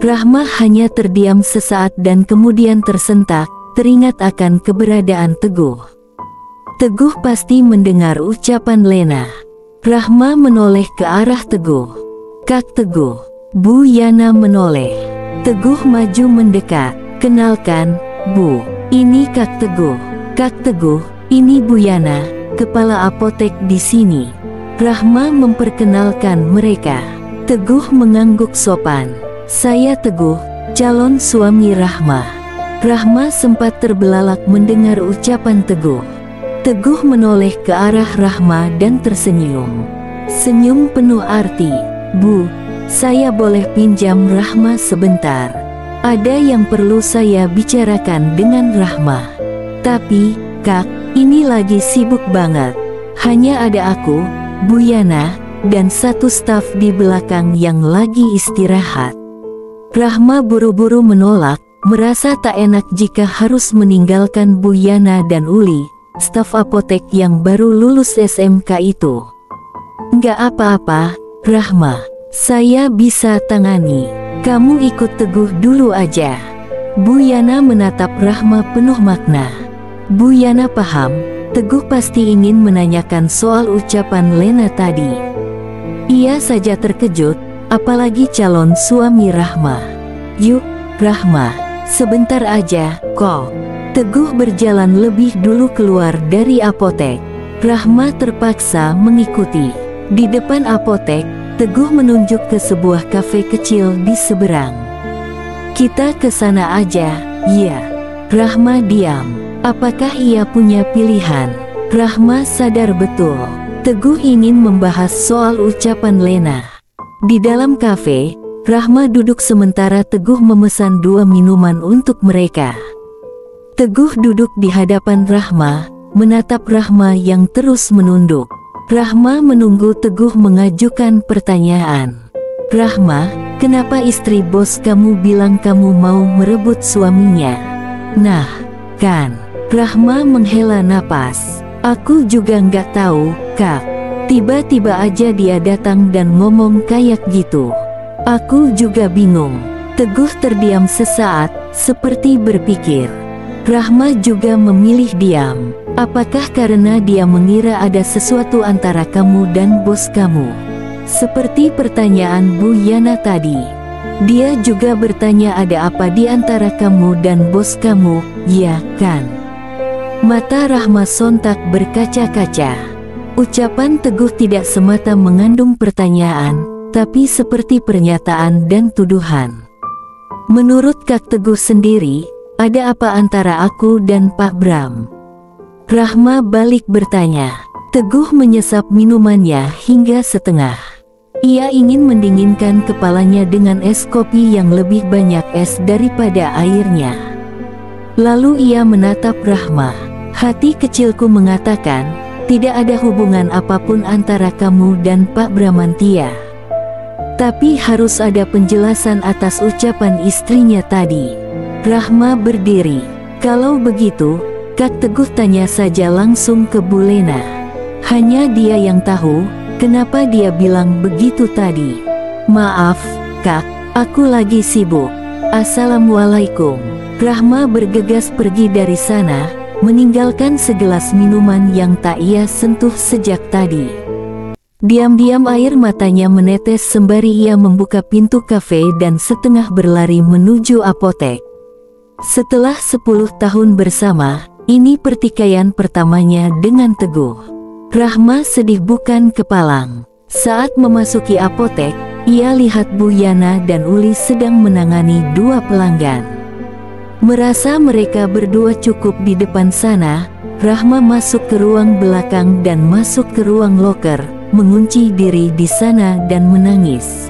Rahma hanya terdiam sesaat dan kemudian tersentak, teringat akan keberadaan Teguh. Teguh pasti mendengar ucapan Lena. Rahma menoleh ke arah Teguh. "Kak Teguh." Bu Yana menoleh. Teguh maju mendekat. "Kenalkan, Bu. Ini Kak Teguh. Kak Teguh, ini Bu Yana, kepala apotek di sini." Rahma memperkenalkan mereka. Teguh mengangguk sopan. "Saya Teguh, calon suami Rahma." Rahma sempat terbelalak mendengar ucapan Teguh. Teguh menoleh ke arah Rahma dan tersenyum. Senyum penuh arti. "Bu, saya boleh pinjam Rahma sebentar? Ada yang perlu saya bicarakan dengan Rahma." "Tapi, Kak, ini lagi sibuk banget. Hanya ada aku, Bu Yana, dan satu staf di belakang yang lagi istirahat." Rahma buru-buru menolak, merasa tak enak jika harus meninggalkan Bu Yana dan Uli, staf apotek yang baru lulus SMK itu. "Nggak apa-apa, Rahma. Saya bisa tangani. Kamu ikut Teguh dulu aja." Bu Yana menatap Rahma penuh makna. Bu Yana paham, Teguh pasti ingin menanyakan soal ucapan Lena tadi. Ia saja terkejut, apalagi calon suami Rahma. "Yuk, Rahma, sebentar aja, kok." Teguh berjalan lebih dulu keluar dari apotek. Rahma terpaksa mengikuti. Di depan apotek, Teguh menunjuk ke sebuah kafe kecil di seberang. "Kita ke sana aja." "Iya." Rahma diam. Apakah ia punya pilihan? Rahma sadar betul, Teguh ingin membahas soal ucapan Lena. Di dalam kafe, Rahma duduk sementara Teguh memesan 2 minuman untuk mereka. Teguh duduk di hadapan Rahma, menatap Rahma yang terus menunduk. Rahma menunggu Teguh mengajukan pertanyaan. "Rahma, kenapa istri bos kamu bilang kamu mau merebut suaminya?" "Nah, kan." Rahma menghela napas. "Aku juga nggak tahu, Kak. Tiba-tiba aja dia datang dan ngomong kayak gitu. Aku juga bingung." Teguh terdiam sesaat, seperti berpikir. Rahma juga memilih diam. Apakah karena dia mengira ada sesuatu antara kamu dan bos kamu? Seperti pertanyaan Bu Yana tadi. Dia juga bertanya ada apa di antara kamu dan bos kamu, ya kan? Mata Rahma sontak berkaca-kaca. Ucapan Teguh tidak semata mengandung pertanyaan, tapi seperti pernyataan dan tuduhan. "Menurut Kak Teguh sendiri, ada apa antara aku dan Pak Bram?" Rahma balik bertanya. Teguh menyesap minumannya hingga setengah. Ia ingin mendinginkan kepalanya dengan es kopi yang lebih banyak es daripada airnya. Lalu ia menatap Rahma. "Hati kecilku mengatakan, tidak ada hubungan apapun antara kamu dan Pak Bramantia. Tapi harus ada penjelasan atas ucapan istrinya tadi." Rahma berdiri. "Kalau begitu, Kak Teguh tanya saja langsung ke Bu Lena. Hanya dia yang tahu, kenapa dia bilang begitu tadi." "Maaf, Kak, aku lagi sibuk. Assalamualaikum." Rahma bergegas pergi dari sana, meninggalkan segelas minuman yang tak ia sentuh sejak tadi. Diam-diam air matanya menetes sembari ia membuka pintu kafe dan setengah berlari menuju apotek. Setelah 10 tahun bersama, ini pertikaian pertamanya dengan Teguh. Rahma sedih bukan kepalang. Saat memasuki apotek, ia lihat Bu Yana dan Uli sedang menangani 2 pelanggan. Merasa mereka berdua cukup di depan sana, Rahma masuk ke ruang belakang dan masuk ke ruang loker, mengunci diri di sana dan menangis.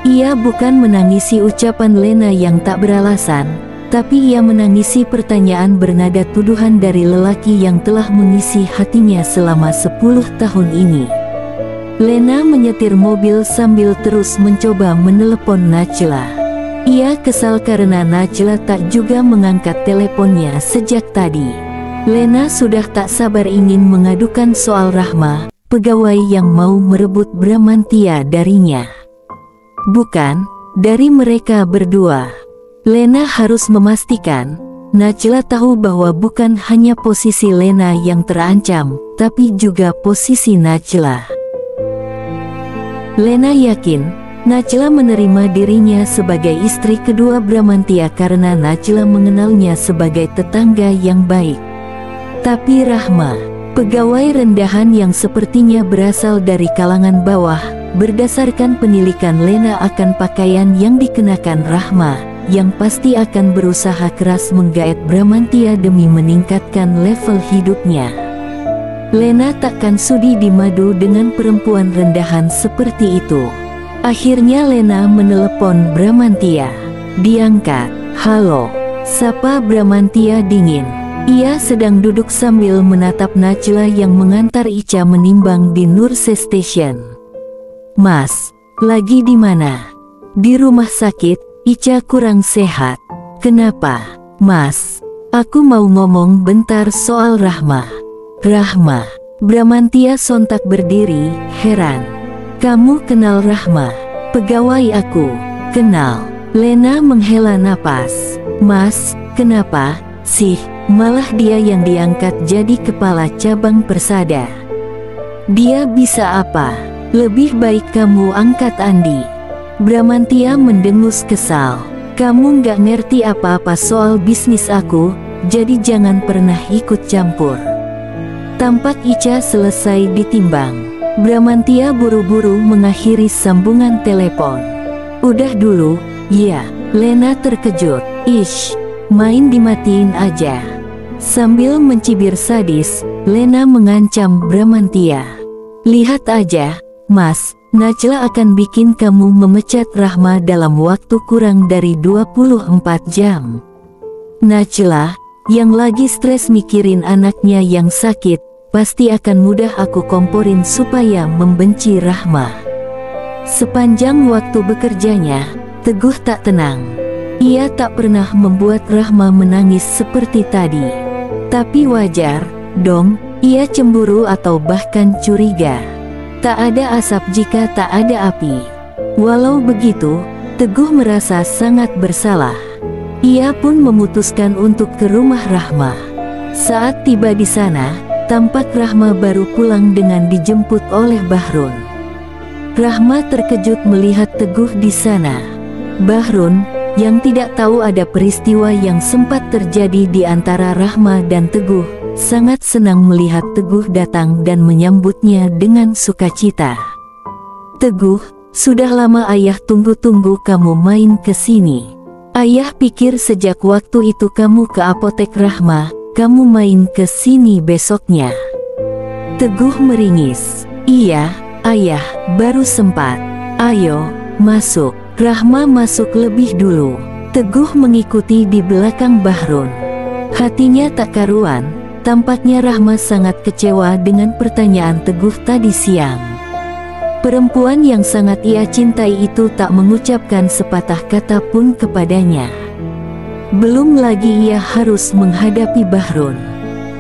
Ia bukan menangisi ucapan Lena yang tak beralasan, tapi ia menangisi pertanyaan bernada tuduhan dari lelaki yang telah mengisi hatinya selama 10 tahun ini. Lena menyetir mobil sambil terus mencoba menelepon Najla. Ia kesal karena Najla tak juga mengangkat teleponnya sejak tadi. Lena sudah tak sabar ingin mengadukan soal Rahma, pegawai yang mau merebut Bramantia darinya. "Bukan, dari mereka berdua. Lena harus memastikan Najla tahu bahwa bukan hanya posisi Lena yang terancam, tapi juga posisi Najla. Lena yakin Najla menerima dirinya sebagai istri kedua Bramantia karena Najla mengenalnya sebagai tetangga yang baik. Tapi Rahma, pegawai rendahan yang sepertinya berasal dari kalangan bawah, berdasarkan penilikan Lena akan pakaian yang dikenakan Rahma, yang pasti akan berusaha keras menggaet Bramantia demi meningkatkan level hidupnya. Lena takkan sudi dimadu dengan perempuan rendahan seperti itu. Akhirnya Lena menelepon Bramantia. Diangkat. "Halo," sapa Bramantia dingin. Ia sedang duduk sambil menatap Najla yang mengantar Ica menimbang di Nurse Station. "Mas, lagi di mana?" "Di rumah sakit, Ica kurang sehat." "Kenapa, Mas?" "Aku mau ngomong bentar soal Rahma." "Rahma?" Bramantia sontak berdiri, heran. "Kamu kenal Rahma?" "Pegawai aku." "Kenal." Lena menghela napas. "Mas, kenapa sih malah dia yang diangkat jadi kepala cabang Persada? Dia bisa apa? Lebih baik kamu angkat Andi." Bramantia mendengus kesal. "Kamu nggak ngerti apa-apa soal bisnis aku, jadi jangan pernah ikut campur." Tampak Ica selesai ditimbang. Bramantia buru-buru mengakhiri sambungan telepon. "Udah dulu, ya." Lena terkejut. "Ish, main dimatiin aja." Sambil mencibir sadis, Lena mengancam Bramantia. "Lihat aja, Mas, Najla akan bikin kamu memecat Rahma dalam waktu kurang dari 24 jam. Najla, yang lagi stres mikirin anaknya yang sakit, pasti akan mudah aku komporin supaya membenci Rahma." Sepanjang waktu bekerjanya, Teguh tak tenang. Ia tak pernah membuat Rahma menangis seperti tadi. Tapi wajar dong, ia cemburu atau bahkan curiga. Tak ada asap jika tak ada api. Walau begitu, Teguh merasa sangat bersalah. Ia pun memutuskan untuk ke rumah Rahma. Saat tiba di sana, tampak Rahma baru pulang dengan dijemput oleh Bahrun. Rahma terkejut melihat Teguh di sana. Bahrun, yang tidak tahu ada peristiwa yang sempat terjadi di antara Rahma dan Teguh, sangat senang melihat Teguh datang dan menyambutnya dengan sukacita. "Teguh, sudah lama ayah tunggu-tunggu kamu main ke sini. Ayah pikir sejak waktu itu kamu ke apotek Rahma, kamu main ke sini besoknya." Teguh meringis. "Iya, ayah, baru sempat." "Ayo, masuk." Rahma masuk lebih dulu. Teguh mengikuti di belakang Bahrun. Hatinya tak karuan. Tampaknya Rahma sangat kecewa dengan pertanyaan Teguh tadi siang. Perempuan yang sangat ia cintai itu tak mengucapkan sepatah kata pun kepadanya. Belum lagi ia harus menghadapi Bahrun.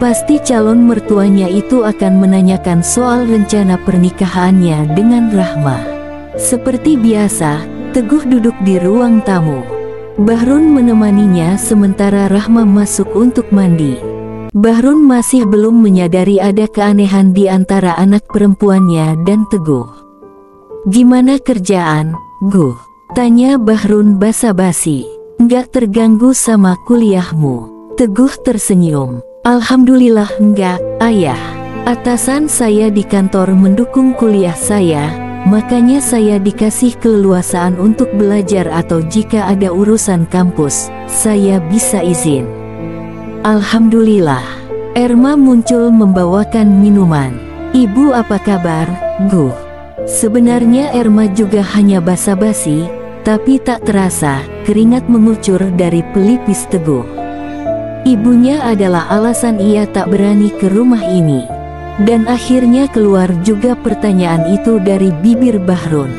Pasti calon mertuanya itu akan menanyakan soal rencana pernikahannya dengan Rahma. Seperti biasa, Teguh duduk di ruang tamu. Bahrun menemaninya sementara Rahma masuk untuk mandi. Bahrun masih belum menyadari ada keanehan di antara anak perempuannya dan Teguh. "Gimana kerjaan, Guh?" tanya Bahrun basa-basi. "Nggak terganggu sama kuliahmu?" Teguh tersenyum. "Alhamdulillah enggak, ayah. Atasan saya di kantor mendukung kuliah saya, makanya saya dikasih keleluasaan untuk belajar atau jika ada urusan kampus, saya bisa izin." "Alhamdulillah." Erma muncul membawakan minuman. "Ibu apa kabar, Guh?" Sebenarnya Erma juga hanya basa-basi, tapi tak terasa, keringat mengucur dari pelipis Teguh. Ibunya adalah alasan ia tak berani ke rumah ini. Dan akhirnya keluar juga pertanyaan itu dari bibir Bahrun.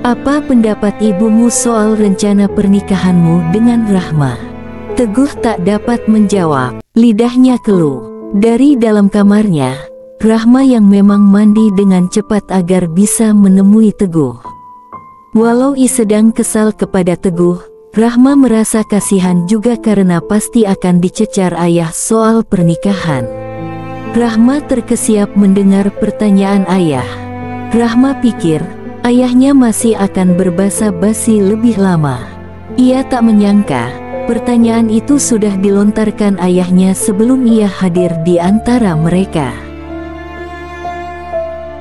"Apa pendapat ibumu soal rencana pernikahanmu dengan Rahma?" Teguh tak dapat menjawab, lidahnya keluh. Dari dalam kamarnya, Rahma yang memang mandi dengan cepat agar bisa menemui Teguh, Walau ia sedang kesal kepada Teguh, Rahma merasa kasihan juga karena pasti akan dicecar ayah soal pernikahan. Rahma terkesiap mendengar pertanyaan ayah. Rahma pikir, ayahnya masih akan berbasa-basi lebih lama. Ia tak menyangka, pertanyaan itu sudah dilontarkan ayahnya sebelum ia hadir di antara mereka.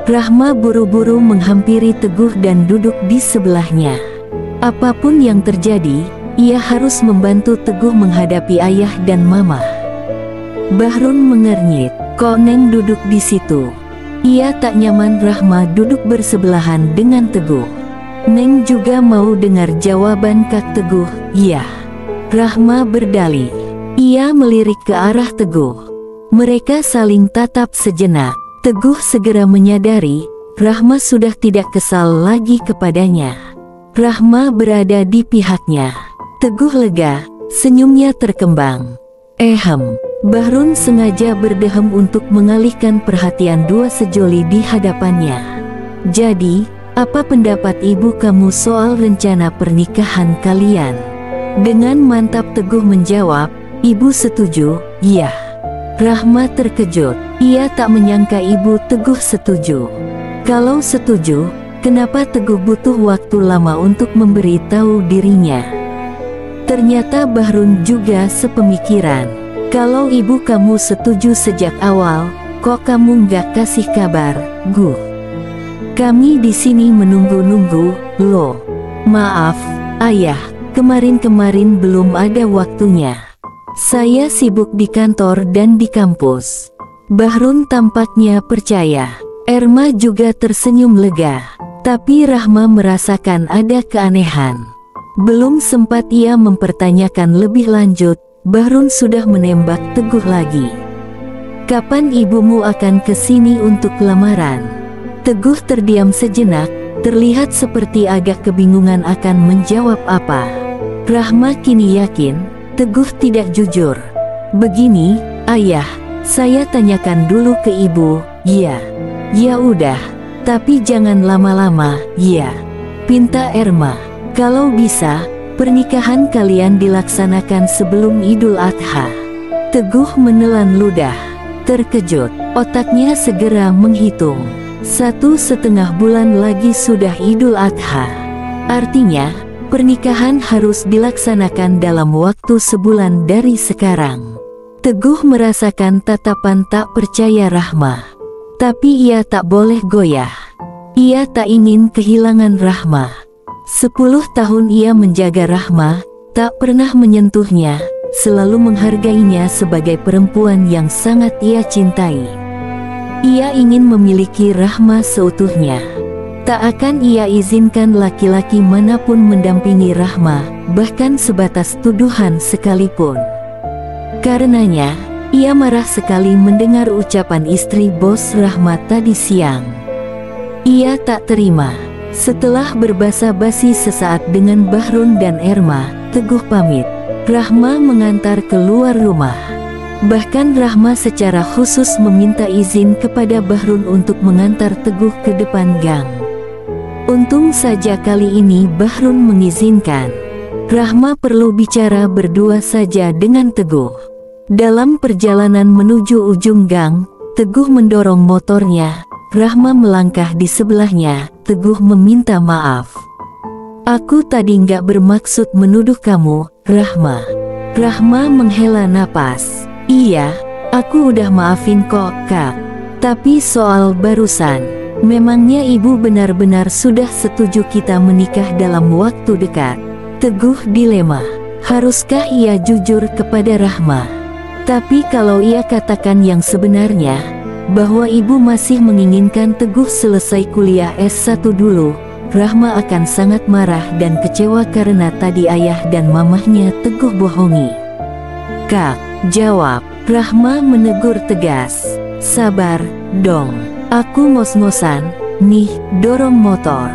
Rahma buru-buru menghampiri Teguh dan duduk di sebelahnya. Apapun yang terjadi, ia harus membantu Teguh menghadapi ayah dan mama. Bahrun mengernyit, "Kok Neng duduk di situ?" Ia tak nyaman Rahma duduk bersebelahan dengan Teguh. Neng juga mau dengar jawaban Kak Teguh, "Iya." Rahma berdalih. Ia melirik ke arah Teguh. Mereka saling tatap sejenak. Teguh segera menyadari, Rahma sudah tidak kesal lagi kepadanya. Rahma berada di pihaknya. Teguh lega, senyumnya terkembang. Bahrun sengaja berdehem untuk mengalihkan perhatian dua sejoli di hadapannya. "Jadi, apa pendapat ibu kamu soal rencana pernikahan kalian?" Dengan mantap Teguh menjawab, "Ibu setuju." "Iya." Rahma terkejut. Ia tak menyangka ibu Teguh setuju. Kalau setuju, kenapa Teguh butuh waktu lama untuk memberitahu dirinya? Ternyata Bahrun juga sepemikiran. "Kalau ibu kamu setuju sejak awal, kok kamu nggak kasih kabar, Gu? Kami di sini menunggu-nunggu loh." "Maaf, ayah, kemarin-kemarin belum ada waktunya. Saya sibuk di kantor dan di kampus." Bahrun tampaknya percaya. Erma juga tersenyum lega. Tapi Rahma merasakan ada keanehan. Belum sempat ia mempertanyakan lebih lanjut, Bahrun sudah menembak Teguh lagi. "Kapan ibumu akan ke sini untuk lamaran?" Teguh terdiam sejenak, terlihat seperti agak kebingungan akan menjawab apa. Rahma kini yakin, Teguh tidak jujur. "Begini, ayah, saya tanyakan dulu ke ibu." "Ya." "Ya udah, tapi jangan lama-lama, ya," pinta Erma. "Kalau bisa, pernikahan kalian dilaksanakan sebelum Idul Adha." Teguh menelan ludah. Terkejut, otaknya segera menghitung. 1,5 bulan lagi sudah Idul Adha. Artinya, pernikahan harus dilaksanakan dalam waktu sebulan dari sekarang. Teguh merasakan tatapan tak percaya Rahma. Tapi ia tak boleh goyah. Ia tak ingin kehilangan Rahma. 10 tahun ia menjaga Rahma, tak pernah menyentuhnya, selalu menghargainya sebagai perempuan yang sangat ia cintai. Ia ingin memiliki Rahma seutuhnya. Tak akan ia izinkan laki-laki manapun mendampingi Rahma, bahkan sebatas tuduhan sekalipun. Karenanya, ia marah sekali mendengar ucapan istri bos Rahma tadi siang. Ia tak terima. Setelah berbasa-basi sesaat dengan Bahrun dan Erma, Teguh pamit. Rahma mengantar keluar rumah. Bahkan Rahma secara khusus meminta izin kepada Bahrun untuk mengantar Teguh ke depan gang. Untung saja kali ini Bahrun mengizinkan. Rahma perlu bicara berdua saja dengan Teguh. Dalam perjalanan menuju ujung gang, Teguh mendorong motornya. Rahma melangkah di sebelahnya. Teguh meminta maaf. "Aku tadi nggak bermaksud menuduh kamu, Rahma." Rahma menghela napas. "Iya, aku udah maafin kok, Kak. Tapi soal barusan, memangnya ibu benar-benar sudah setuju kita menikah dalam waktu dekat?" Teguh dilema. Haruskah ia jujur kepada Rahma? Tapi kalau ia katakan yang sebenarnya, bahwa ibu masih menginginkan Teguh selesai kuliah S1 dulu, Rahma akan sangat marah dan kecewa karena tadi ayah dan mamahnya Teguh bohongi. "Kak," jawab. Rahma menegur tegas. "Sabar dong, aku ngos-ngosan nih dorong motor."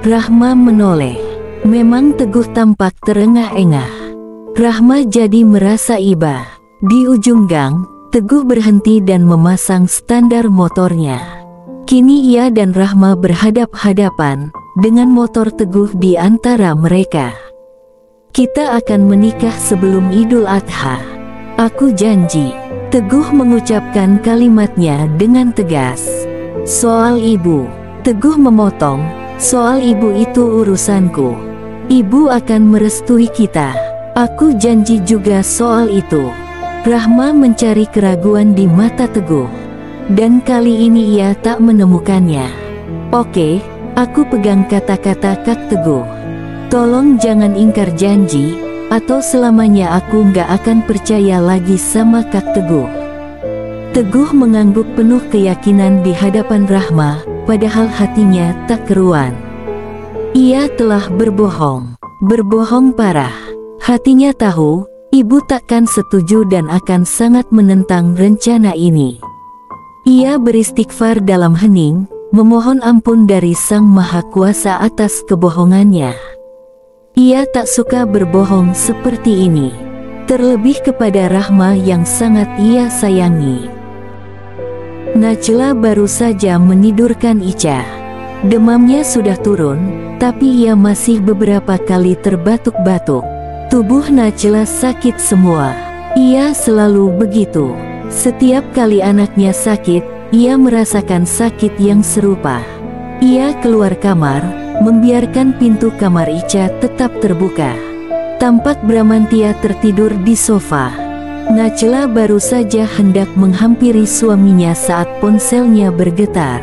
Rahma menoleh. Memang Teguh tampak terengah-engah. Rahma jadi merasa iba. Di ujung gang, Teguh berhenti dan memasang standar motornya. Kini ia dan Rahma berhadap-hadapan. dengan motor Teguh di antara mereka. Kita akan menikah sebelum Idul Adha. Aku janji. Teguh mengucapkan kalimatnya dengan tegas. Soal ibu, Teguh memotong, soal ibu itu urusanku. Ibu akan merestui kita. Aku janji juga soal itu. Rahma mencari keraguan di mata Teguh. Dan kali ini ia tak menemukannya. Oke, aku pegang kata-kata Kak Teguh. Tolong jangan ingkar janji, atau selamanya aku nggak akan percaya lagi sama Kak Teguh. Teguh mengangguk penuh keyakinan di hadapan Rahma, padahal hatinya tak keruan. Ia telah berbohong parah. Hatinya tahu, ibu takkan setuju dan akan sangat menentang rencana ini. Ia beristighfar dalam hening, memohon ampun dari Sang Maha Kuasa atas kebohongannya. Ia tak suka berbohong seperti ini, terlebih kepada Rahma yang sangat ia sayangi. Najla baru saja menidurkan Ica. Demamnya sudah turun, tapi ia masih beberapa kali terbatuk-batuk. Tubuh Najla sakit semua. Ia selalu begitu. Setiap kali anaknya sakit, ia merasakan sakit yang serupa. Ia keluar kamar, membiarkan pintu kamar Ica tetap terbuka. Tampak Bramantia tertidur di sofa. Najla baru saja hendak menghampiri suaminya saat ponselnya bergetar.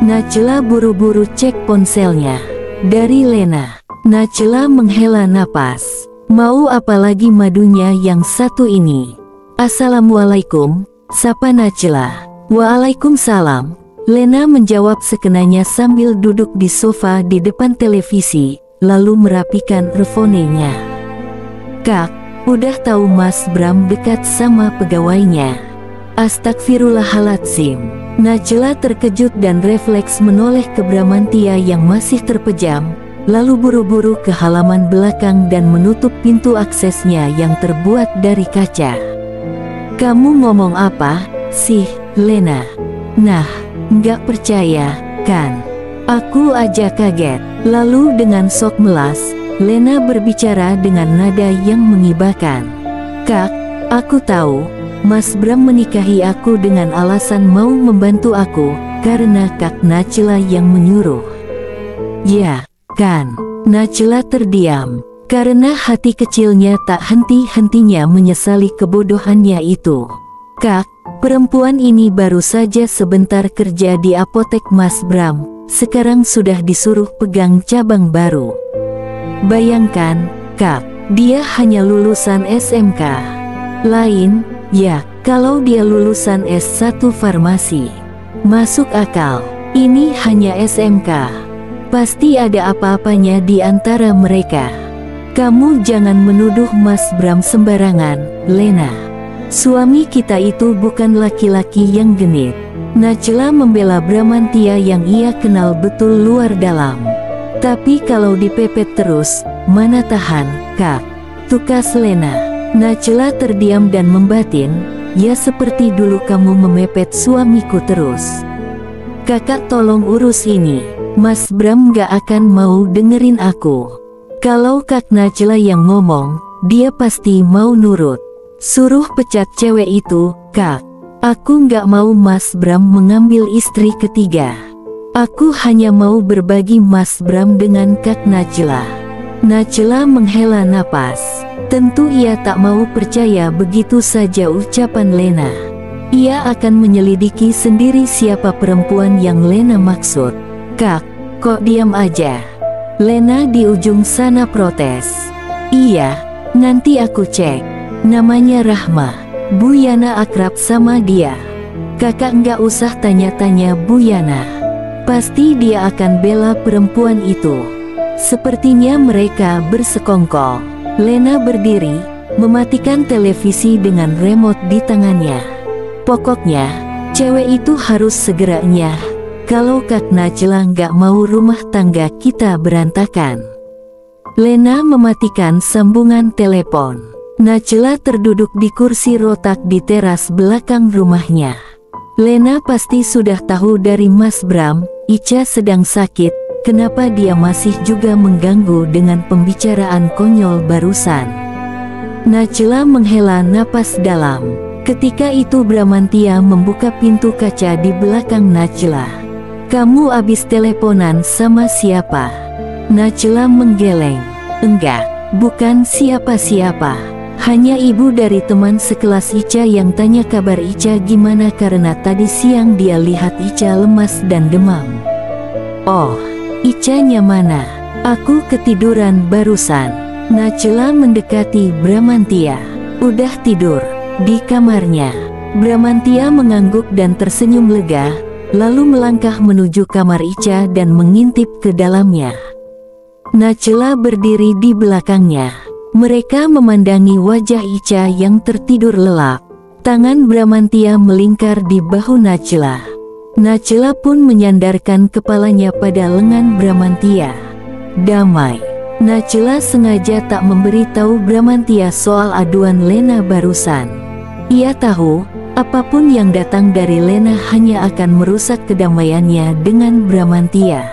Najla buru-buru cek ponselnya. Dari Lena. Najla menghela napas. Mau apa lagi madunya yang satu ini? Assalamualaikum, sapa Najla. Waalaikumsalam. Lena menjawab sekenanya sambil duduk di sofa di depan televisi, lalu merapikan earphone-nya. Kak, udah tahu Mas Bram dekat sama pegawainya? Astagfirullahaladzim. Najla terkejut dan refleks menoleh ke Bramantia yang masih terpejam, lalu buru-buru ke halaman belakang dan menutup pintu aksesnya yang terbuat dari kaca. Kamu ngomong apa sih, Lena? Nah, nggak percaya, kan? Aku aja kaget. Lalu dengan sok melas, Lena berbicara dengan nada yang mengibakan. Kak, aku tahu, Mas Bram menikahi aku dengan alasan mau membantu aku, karena Kak Najla yang menyuruh. Ya, kan? Najla terdiam, karena hati kecilnya tak henti-hentinya menyesali kebodohannya itu. Kak, perempuan ini baru saja sebentar kerja di apotek Mas Bram, sekarang sudah disuruh pegang cabang baru. Bayangkan, Kak, dia hanya lulusan SMK. Lain, ya, kalau dia lulusan S1 farmasi. Masuk akal, ini hanya SMK. Pasti ada apa-apanya di antara mereka. Kamu jangan menuduh Mas Bram sembarangan, Lena. Suami kita itu bukan laki-laki yang genit. Najla membela Bramantia yang ia kenal betul luar dalam. Tapi kalau dipepet terus, mana tahan, Kak? Tukas Lena. Najla terdiam dan membatin, ya seperti dulu kamu memepet suamiku terus. Kakak tolong urus ini. Mas Bram gak akan mau dengerin aku. Kalau Kak Najla yang ngomong, dia pasti mau nurut. Suruh pecat cewek itu, Kak. Aku nggak mau Mas Bram mengambil istri ketiga. Aku hanya mau berbagi Mas Bram dengan Kak Najla. Najla menghela napas. Tentu ia tak mau percaya begitu saja ucapan Lena. Ia akan menyelidiki sendiri siapa perempuan yang Lena maksud. Kak, kok diam aja? Lena di ujung sana protes. Iya, nanti aku cek. Namanya Rahma. Bu Yana akrab sama dia. Kakak nggak usah tanya-tanya Bu Yana. Pasti dia akan bela perempuan itu. Sepertinya mereka bersekongkol. Lena berdiri, mematikan televisi dengan remote di tangannya. Pokoknya, cewek itu harus segera nyah. Kalau Kak Najla nggak mau rumah tangga kita berantakan. Lena mematikan sambungan telepon. Najla terduduk di kursi rotak di teras belakang rumahnya. Lena pasti sudah tahu dari Mas Bram, Ica sedang sakit, kenapa dia masih juga mengganggu dengan pembicaraan konyol barusan. Najla menghela napas dalam. Ketika itu Bramantia membuka pintu kaca di belakang Najla. "Kamu abis teleponan sama siapa?" Najla menggeleng. "Enggak, bukan siapa-siapa. Hanya ibu dari teman sekelas Ica yang tanya kabar Ica gimana karena tadi siang dia lihat Ica lemas dan demam." "Oh, Icanya mana? Aku ketiduran barusan." Najla mendekati Bramantia. "Udah tidur di kamarnya." Bramantia mengangguk dan tersenyum lega, lalu melangkah menuju kamar Ica dan mengintip ke dalamnya. Najla berdiri di belakangnya. Mereka memandangi wajah Ica yang tertidur lelap. Tangan Bramantia melingkar di bahu Najla. Najla pun menyandarkan kepalanya pada lengan Bramantia. Damai. Najla sengaja tak memberitahu Bramantia soal aduan Lena barusan. Ia tahu, apapun yang datang dari Lena hanya akan merusak kedamaiannya dengan Bramantia.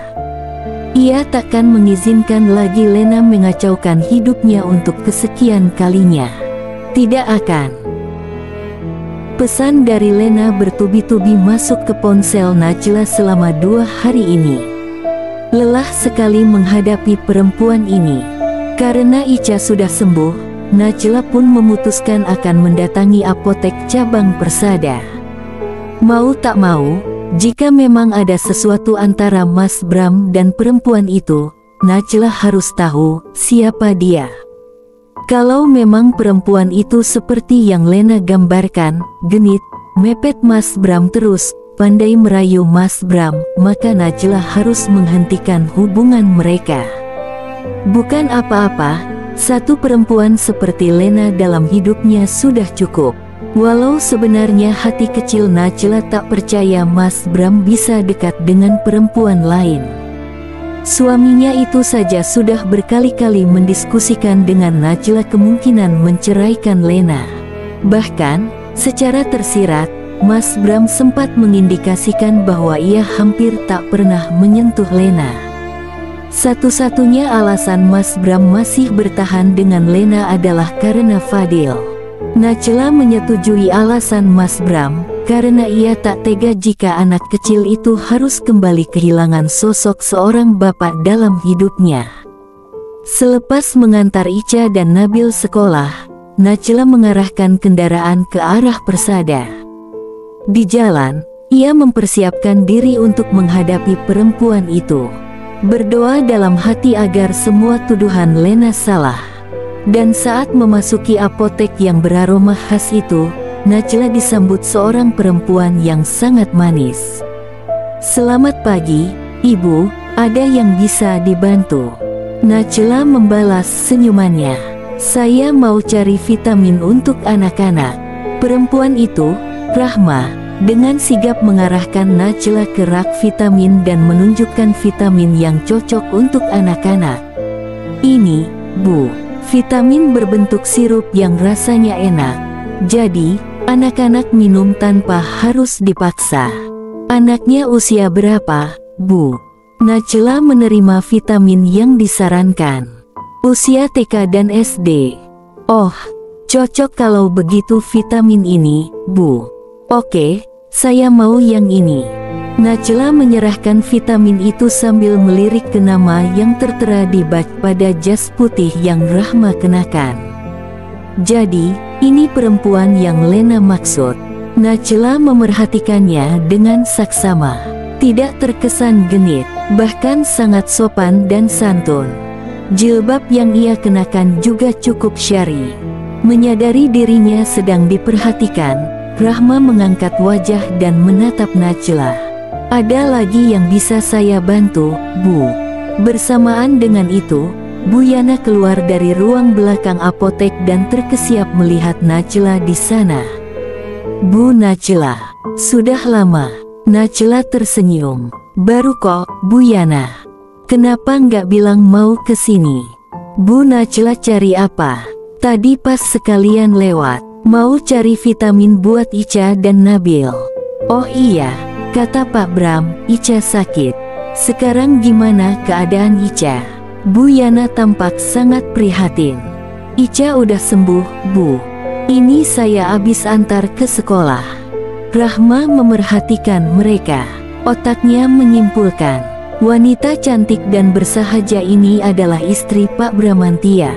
Ia takkan mengizinkan lagi Lena mengacaukan hidupnya untuk kesekian kalinya. Tidak akan. Pesan dari Lena bertubi-tubi masuk ke ponsel Najla selama 2 hari ini. Lelah sekali menghadapi perempuan ini. Karena Ica sudah sembuh, Najla pun memutuskan akan mendatangi apotek cabang Persada. Mau tak mau, jika memang ada sesuatu antara Mas Bram dan perempuan itu, Najla harus tahu siapa dia. Kalau memang perempuan itu seperti yang Lena gambarkan, genit, mepet Mas Bram terus, pandai merayu Mas Bram, maka Najla harus menghentikan hubungan mereka. Bukan apa-apa, satu perempuan seperti Lena dalam hidupnya sudah cukup. Walau sebenarnya hati kecil Najla tak percaya Mas Bram bisa dekat dengan perempuan lain. Suaminya itu saja sudah berkali-kali mendiskusikan dengan Najla kemungkinan menceraikan Lena. Bahkan, secara tersirat, Mas Bram sempat mengindikasikan bahwa ia hampir tak pernah menyentuh Lena. Satu-satunya alasan Mas Bram masih bertahan dengan Lena adalah karena Fadil. Najla menyetujui alasan Mas Bram, karena ia tak tega jika anak kecil itu harus kembali kehilangan sosok seorang bapak dalam hidupnya. Selepas mengantar Ica dan Nabil sekolah, Najla mengarahkan kendaraan ke arah Persada. Di jalan, ia mempersiapkan diri untuk menghadapi perempuan itu. Berdoa dalam hati agar semua tuduhan Lena salah. Dan saat memasuki apotek yang beraroma khas itu, Najla disambut seorang perempuan yang sangat manis. "Selamat pagi, Ibu, ada yang bisa dibantu?" Najla membalas senyumannya. "Saya mau cari vitamin untuk anak-anak." Perempuan itu, Rahma, dengan sigap mengarahkan Najla ke rak vitamin dan menunjukkan vitamin yang cocok untuk anak-anak. "Ini, Bu, vitamin berbentuk sirup yang rasanya enak. Jadi, anak-anak minum tanpa harus dipaksa." "Anaknya usia berapa, Bu?" Najla menerima vitamin yang disarankan. "Usia TK dan SD." "Oh, cocok kalau begitu vitamin ini, Bu." "Oke, saya mau yang ini." Najla menyerahkan vitamin itu sambil melirik ke nama yang tertera di bak pada jas putih yang Rahma kenakan. "Jadi, ini perempuan yang Lena maksud." Najla memerhatikannya dengan saksama. Tidak terkesan genit, bahkan sangat sopan dan santun. Jilbab yang ia kenakan juga cukup syar'i. Menyadari dirinya sedang diperhatikan, Rahma mengangkat wajah dan menatap Najla. "Ada lagi yang bisa saya bantu, Bu?" Bersamaan dengan itu, Bu Yana keluar dari ruang belakang apotek dan terkesiap melihat Najla di sana. "Bu Najla, sudah lama." Najla tersenyum. "Baru kok, Bu Yana. Kenapa nggak bilang mau ke sini?" Bu Najla cari apa? "Tadi pas sekalian lewat. Mau cari vitamin buat Ica dan Nabil." "Oh iya, kata Pak Bram, Ica sakit." Sekarang gimana keadaan Ica? Bu Yana tampak sangat prihatin. Ica udah sembuh, Bu. Ini saya habis antar ke sekolah. Rahma memerhatikan mereka. Otaknya menyimpulkan, wanita cantik dan bersahaja ini adalah istri Pak Bramantia.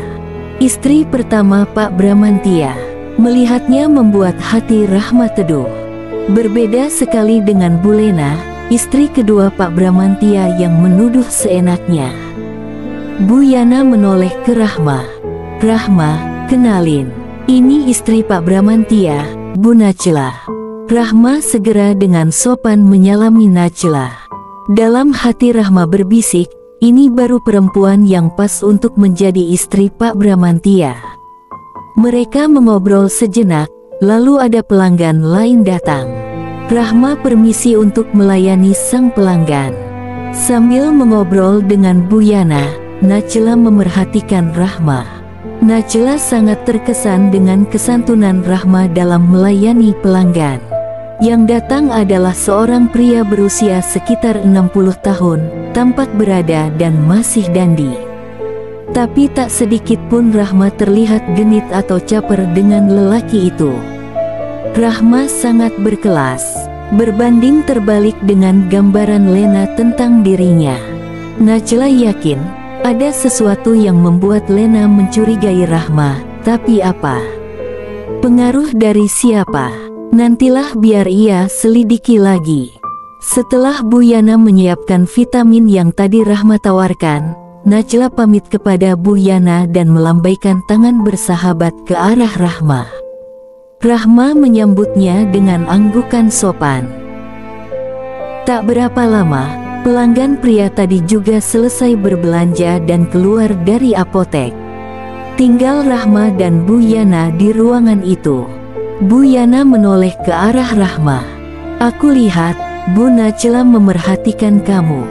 Istri pertama Pak Bramantia. Melihatnya membuat hati Rahma teduh. Berbeda sekali dengan Bu Lena, istri kedua Pak Bramantia yang menuduh seenaknya. Bu Yana menoleh ke Rahma. Rahma, kenalin. Ini istri Pak Bramantia, Bu Najla. Rahma segera dengan sopan menyalami Najla. Dalam hati Rahma berbisik, ini baru perempuan yang pas untuk menjadi istri Pak Bramantia. Mereka mengobrol sejenak, lalu ada pelanggan lain datang. Rahma permisi untuk melayani sang pelanggan. Sambil mengobrol dengan Bu Yana, Najla memerhatikan Rahma. Najla sangat terkesan dengan kesantunan Rahma dalam melayani pelanggan. Yang datang adalah seorang pria berusia sekitar 60 tahun, tampak berada dan masih dandy. Tapi tak sedikit pun Rahma terlihat genit atau caper dengan lelaki itu. Rahma sangat berkelas, berbanding terbalik dengan gambaran Lena tentang dirinya. Najla yakin, ada sesuatu yang membuat Lena mencurigai Rahma, tapi apa? Pengaruh dari siapa? Nantilah biar ia selidiki lagi. Setelah Bu Yana menyiapkan vitamin yang tadi Rahma tawarkan, Najla pamit kepada Bu Yana dan melambaikan tangan bersahabat ke arah Rahma. Rahma menyambutnya dengan anggukan sopan. Tak berapa lama, pelanggan pria tadi juga selesai berbelanja dan keluar dari apotek. Tinggal Rahma dan Bu Yana di ruangan itu. Bu Yana menoleh ke arah Rahma. Aku lihat, Bu Najla memerhatikan kamu.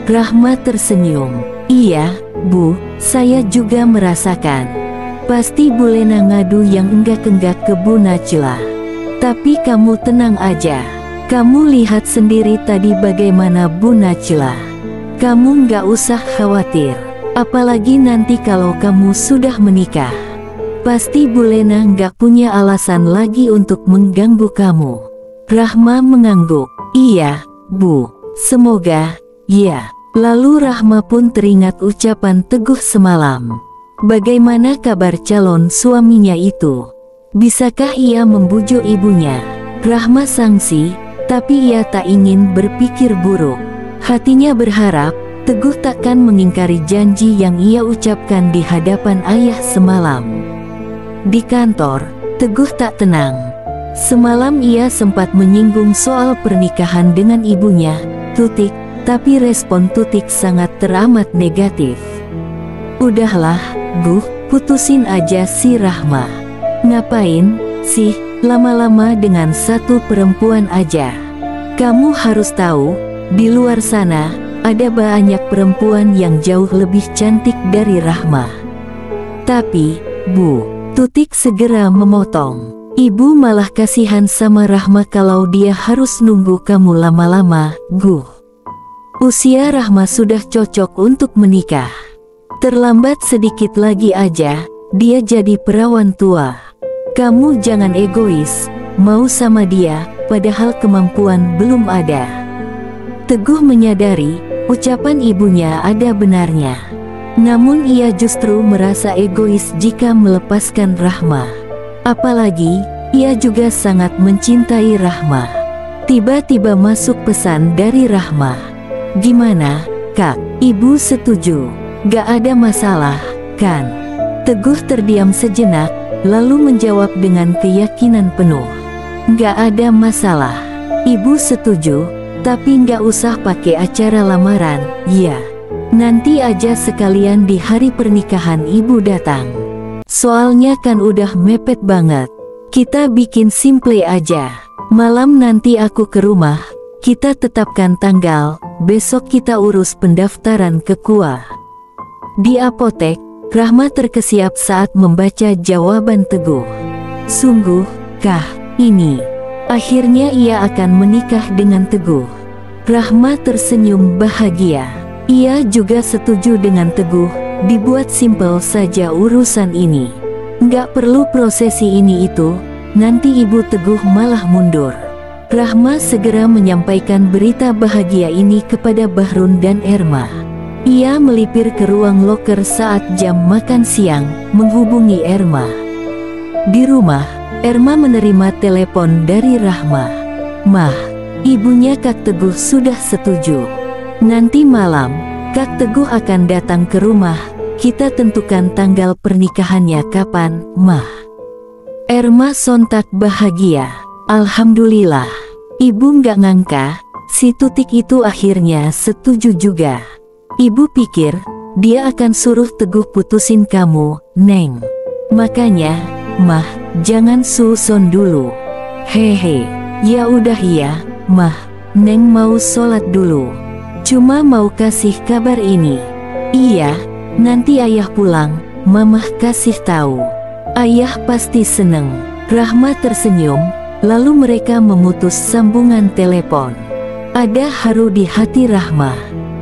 Rahma tersenyum. Iya, Bu, saya juga merasakan. Pasti Bu Lena ngadu yang enggak-enggak ke Bu Najla. Tapi kamu tenang aja. Kamu lihat sendiri tadi bagaimana Bu Najla. Kamu nggak usah khawatir. Apalagi nanti kalau kamu sudah menikah. Pasti Bu Lena nggak punya alasan lagi untuk mengganggu kamu. Rahma mengangguk. Iya, Bu. Semoga, ya. Lalu Rahma pun teringat ucapan Teguh semalam. Bagaimana kabar calon suaminya itu? Bisakah ia membujuk ibunya? Rahma sangsi, tapi ia tak ingin berpikir buruk. Hatinya berharap, Teguh takkan mengingkari janji yang ia ucapkan di hadapan ayah semalam. Di kantor, Teguh tak tenang. Semalam ia sempat menyinggung soal pernikahan dengan ibunya, Tutik, tapi respon Tutik sangat teramat negatif. Udahlah, Guh, putusin aja si Rahma. Ngapain sih lama-lama dengan satu perempuan aja? Kamu harus tahu, di luar sana ada banyak perempuan yang jauh lebih cantik dari Rahma. Tapi, Bu, Tutik segera memotong. Ibu malah kasihan sama Rahma kalau dia harus nunggu kamu lama-lama, Guh. Usia Rahma sudah cocok untuk menikah. Terlambat sedikit lagi aja, dia jadi perawan tua. Kamu jangan egois, mau sama dia, padahal kemampuan belum ada. Teguh menyadari, ucapan ibunya ada benarnya. Namun ia justru merasa egois jika melepaskan Rahma. Apalagi, ia juga sangat mencintai Rahma. Tiba-tiba masuk pesan dari Rahma. Gimana, Kak? Ibu setuju? Gak ada masalah, kan? Teguh terdiam sejenak, lalu menjawab dengan keyakinan penuh. Gak ada masalah. Ibu setuju, tapi gak usah pakai acara lamaran, ya. Nanti aja sekalian di hari pernikahan ibu datang. Soalnya kan udah mepet banget. Kita bikin simple aja. Malam nanti aku ke rumah, kita tetapkan tanggal, besok kita urus pendaftaran ke KUA. Di apotek, Rahma terkesiap saat membaca jawaban Teguh. Sungguh, kah ini? Akhirnya ia akan menikah dengan Teguh. Rahma tersenyum bahagia. Ia juga setuju dengan Teguh, dibuat simpel saja urusan ini. Nggak perlu prosesi ini itu, nanti Ibu Teguh malah mundur. Rahma segera menyampaikan berita bahagia ini kepada Bahrun dan Erma. Ia melipir ke ruang loker saat jam makan siang, menghubungi Erma. Di rumah, Erma menerima telepon dari Rahma. "Mah, ibunya Kak Teguh sudah setuju. Nanti malam, Kak Teguh akan datang ke rumah. Kita tentukan tanggal pernikahannya kapan, Mah." Erma sontak bahagia. Alhamdulillah. Ibu nggak ngangka, si Tutik itu akhirnya setuju juga. Ibu pikir, dia akan suruh Teguh putusin kamu, Neng. Makanya, Mah, jangan suson dulu. Hehe, ya udah ya, Mah, Neng mau sholat dulu. Cuma mau kasih kabar ini. Iya, nanti ayah pulang, Mamah kasih tahu. Ayah pasti seneng. Rahma tersenyum, lalu mereka memutus sambungan telepon. Ada haru di hati Rahma.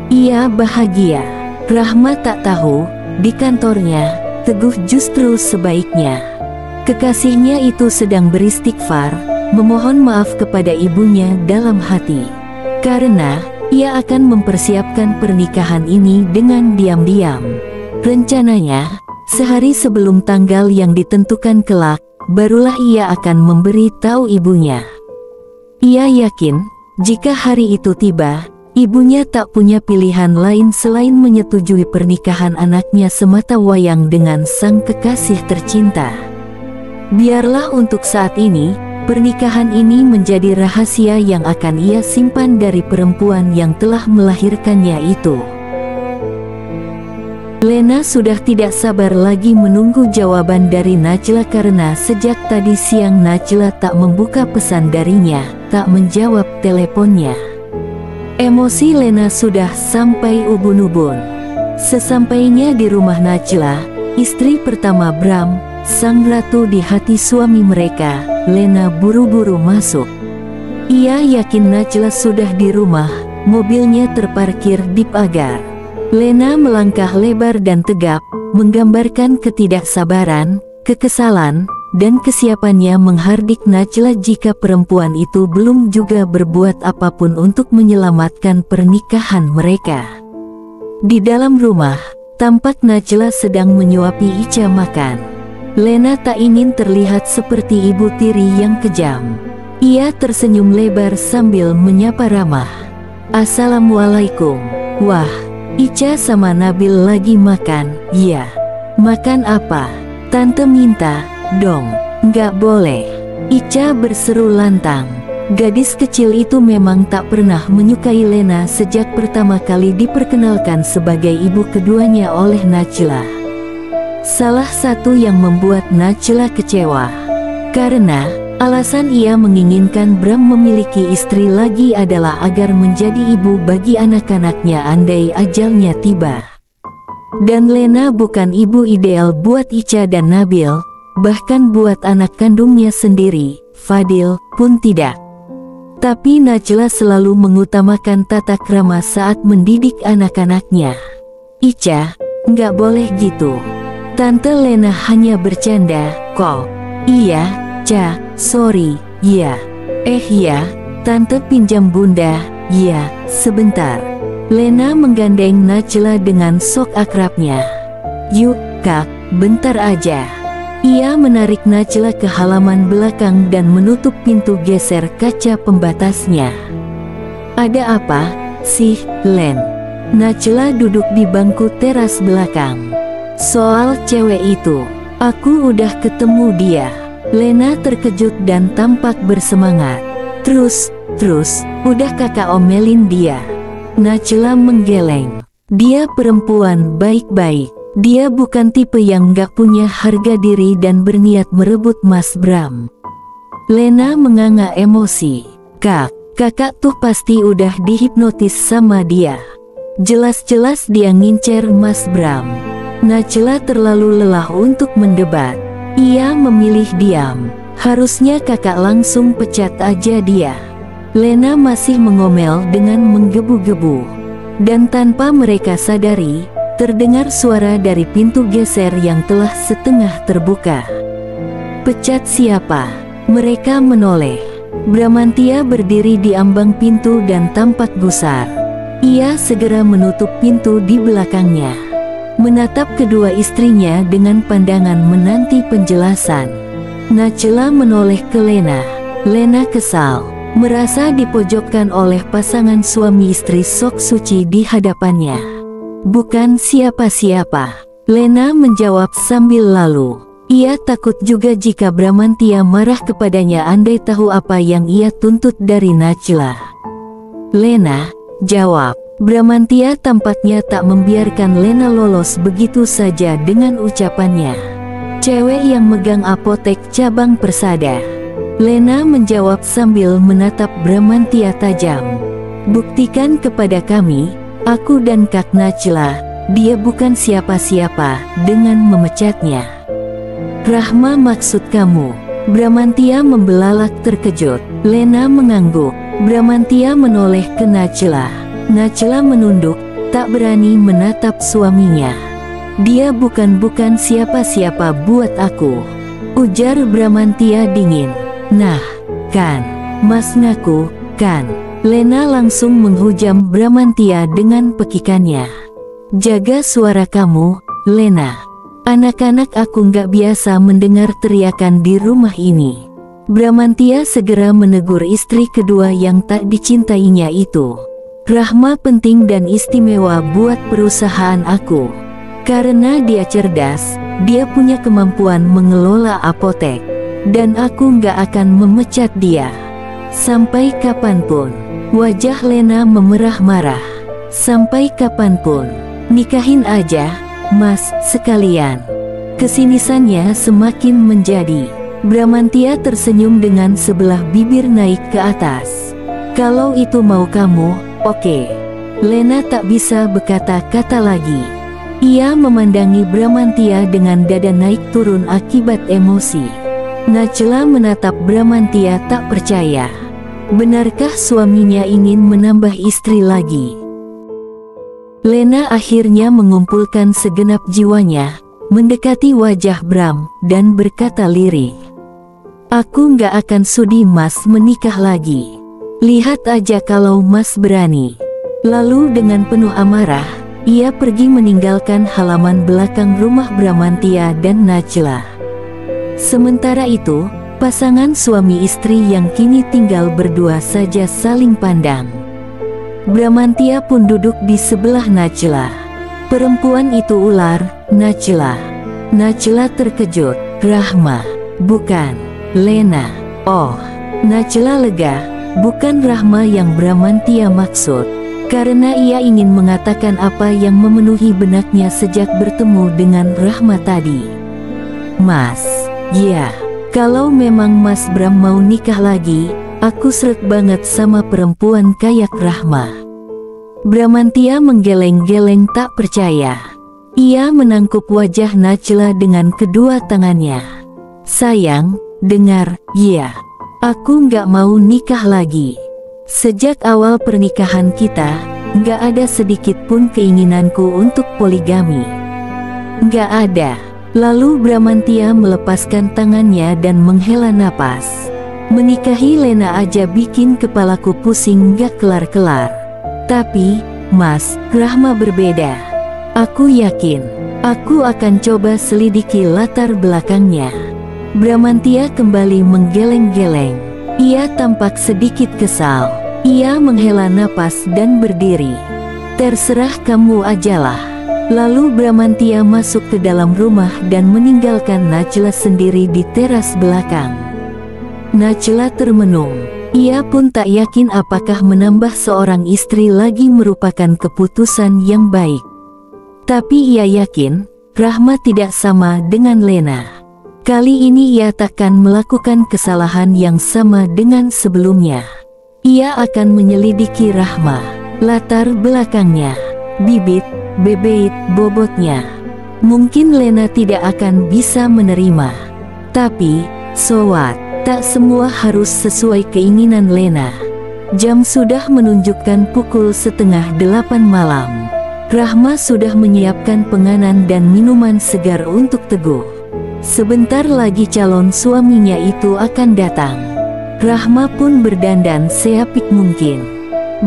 Ia bahagia. Rahma tak tahu, di kantornya, Teguh justru sebaiknya. Kekasihnya itu sedang beristighfar, memohon maaf kepada ibunya dalam hati. Karena, ia akan mempersiapkan pernikahan ini dengan diam-diam. Rencananya, sehari sebelum tanggal yang ditentukan kelak, barulah ia akan memberi tahu ibunya. Ia yakin, jika hari itu tiba, ibunya tak punya pilihan lain selain menyetujui pernikahan anaknya semata wayang dengan sang kekasih tercinta. Biarlah untuk saat ini, pernikahan ini menjadi rahasia yang akan ia simpan dari perempuan yang telah melahirkannya itu. Lena sudah tidak sabar lagi menunggu jawaban dari Najla karena sejak tadi siang Najla tak membuka pesan darinya, tak menjawab teleponnya. Emosi Lena sudah sampai ubun-ubun. Sesampainya di rumah Najla, istri pertama Bram, sang ratu di hati suami mereka, Lena buru-buru masuk. Ia yakin Najla sudah di rumah, mobilnya terparkir di pagar. Lena melangkah lebar dan tegap, menggambarkan ketidaksabaran, kekesalan, dan kesiapannya menghardik Najla jika perempuan itu belum juga berbuat apapun untuk menyelamatkan pernikahan mereka. Di dalam rumah, tampak Najla sedang menyuapi Ica makan. Lena tak ingin terlihat seperti ibu tiri yang kejam. Ia tersenyum lebar sambil menyapa ramah. "Assalamualaikum." "Wah, Ica sama Nabil lagi makan." "Ya." "Makan apa?" "Tante minta dong." "Nggak boleh." Ica berseru lantang. Gadis kecil itu memang tak pernah menyukai Lena sejak pertama kali diperkenalkan sebagai ibu keduanya oleh Najla. Salah satu yang membuat Najla kecewa, karena alasan ia menginginkan Bram memiliki istri lagi adalah agar menjadi ibu bagi anak-anaknya andai ajalnya tiba. Dan Lena bukan ibu ideal buat Ica dan Nabil, bahkan buat anak kandungnya sendiri, Fadil, pun tidak. Tapi Najla selalu mengutamakan tata krama saat mendidik anak-anaknya. "Ica, nggak boleh gitu. Tante Lena hanya bercanda, kok." "Iya, Ca, sorry." "Ya." Ya, Tante pinjam bunda." "Ya, sebentar." Lena menggandeng Najla dengan sok akrabnya. "Yuk, Kak, bentar aja." Ia menarik Najla ke halaman belakang dan menutup pintu geser kaca pembatasnya. "Ada apa sih, Len?" Najla duduk di bangku teras belakang. "Soal cewek itu, aku udah ketemu dia." Lena terkejut dan tampak bersemangat. Terus, udah kakak omelin dia." Najla menggeleng. "Dia perempuan baik-baik. Dia bukan tipe yang gak punya harga diri dan berniat merebut Mas Bram." Lena menganga emosi. Kakak tuh pasti udah dihipnotis sama dia. Jelas-jelas dia ngincer Mas Bram." Najla terlalu lelah untuk mendebat. Ia memilih diam. Harusnya kakak langsung pecat aja dia. Lena masih mengomel dengan menggebu-gebu. Dan tanpa mereka sadari, terdengar suara dari pintu geser yang telah setengah terbuka. "Pecat siapa?" Mereka menoleh. Bramantia berdiri di ambang pintu dan tampak gusar. Ia segera menutup pintu di belakangnya, menatap kedua istrinya dengan pandangan menanti penjelasan. Nachela menoleh ke Lena. Lena kesal, merasa dipojokkan oleh pasangan suami istri sok suci di hadapannya. "Bukan siapa-siapa," Lena menjawab sambil lalu. Ia takut juga jika Bramantia marah kepadanya andai tahu apa yang ia tuntut dari Nachela. "Lena," jawab. Bramantia tampaknya tak membiarkan Lena lolos begitu saja dengan ucapannya. "Cewek yang megang apotek cabang Persada." Lena menjawab sambil menatap Bramantia tajam. "Buktikan kepada kami, aku dan Kak Nachela, dia bukan siapa-siapa," dengan memecatnya. "Rahma maksud kamu?" Bramantia membelalak terkejut. Lena mengangguk. Bramantia menoleh ke Nachela. Nachela menunduk, tak berani menatap suaminya. "Dia bukan siapa-siapa buat aku," ujar Bramantia dingin. "Nah, kan, Mas ngaku, kan?" Lena langsung menghujam Bramantia dengan pekikannya. "Jaga suara kamu, Lena. Anak-anak aku nggak biasa mendengar teriakan di rumah ini." Bramantia segera menegur istri kedua yang tak dicintainya itu. "Rahma penting dan istimewa buat perusahaan aku. Karena dia cerdas, dia punya kemampuan mengelola apotek. Dan aku nggak akan memecat dia. Sampai kapanpun." Wajah Lena memerah marah. "Sampai kapanpun? Nikahin aja, Mas, sekalian." Kesinisannya semakin menjadi. Bramantia tersenyum dengan sebelah bibir naik ke atas. "Kalau itu mau kamu, oke." Lena tak bisa berkata-kata lagi. Ia memandangi Bramantia dengan dada naik turun akibat emosi. Nachela menatap Bramantia tak percaya. Benarkah suaminya ingin menambah istri lagi? Lena akhirnya mengumpulkan segenap jiwanya, mendekati wajah Bram, dan berkata lirih, "Aku nggak akan sudi Mas menikah lagi. Lihat aja kalau Mas berani." Lalu dengan penuh amarah, ia pergi meninggalkan halaman belakang rumah Bramantia dan Nachela. Sementara itu, pasangan suami istri yang kini tinggal berdua saja saling pandang. Bramantia pun duduk di sebelah Nachela. "Perempuan itu ular, Nachela." Nachela terkejut. "Rahma, bukan." "Lena." "Oh." Nachela lega. Bukan Rahma yang Bramantia maksud. Karena ia ingin mengatakan apa yang memenuhi benaknya sejak bertemu dengan Rahma tadi. "Mas, ya, kalau memang Mas Bram mau nikah lagi, aku seret banget sama perempuan kayak Rahma." Bramantia menggeleng-geleng tak percaya. Ia menangkup wajah Nachela dengan kedua tangannya. "Sayang, dengar, ya. Aku nggak mau nikah lagi. Sejak awal pernikahan kita, nggak ada sedikit pun keinginanku untuk poligami. Nggak ada." Lalu Bramantia melepaskan tangannya dan menghela napas. "Menikahi Lena aja bikin kepalaku pusing nggak kelar-kelar. Tapi, Mas, Rahma berbeda. Aku yakin, aku akan coba selidiki latar belakangnya." Bramantia kembali menggeleng-geleng. Ia tampak sedikit kesal. Ia menghela napas dan berdiri. "Terserah kamu ajalah." Lalu Bramantia masuk ke dalam rumah dan meninggalkan Nachela sendiri di teras belakang. Nachela termenung. Ia pun tak yakin apakah menambah seorang istri lagi merupakan keputusan yang baik. Tapi ia yakin, Rahma tidak sama dengan Lena. Kali ini ia takkan melakukan kesalahan yang sama dengan sebelumnya. Ia akan menyelidiki Rahma, latar belakangnya, bibit, bebeit, bobotnya. Mungkin Lena tidak akan bisa menerima. Tapi, so what? Tak semua harus sesuai keinginan Lena. Jam sudah menunjukkan pukul 7:30 malam. Rahma sudah menyiapkan penganan dan minuman segar untuk Teguh. Sebentar lagi calon suaminya itu akan datang. Rahma pun berdandan seapik mungkin.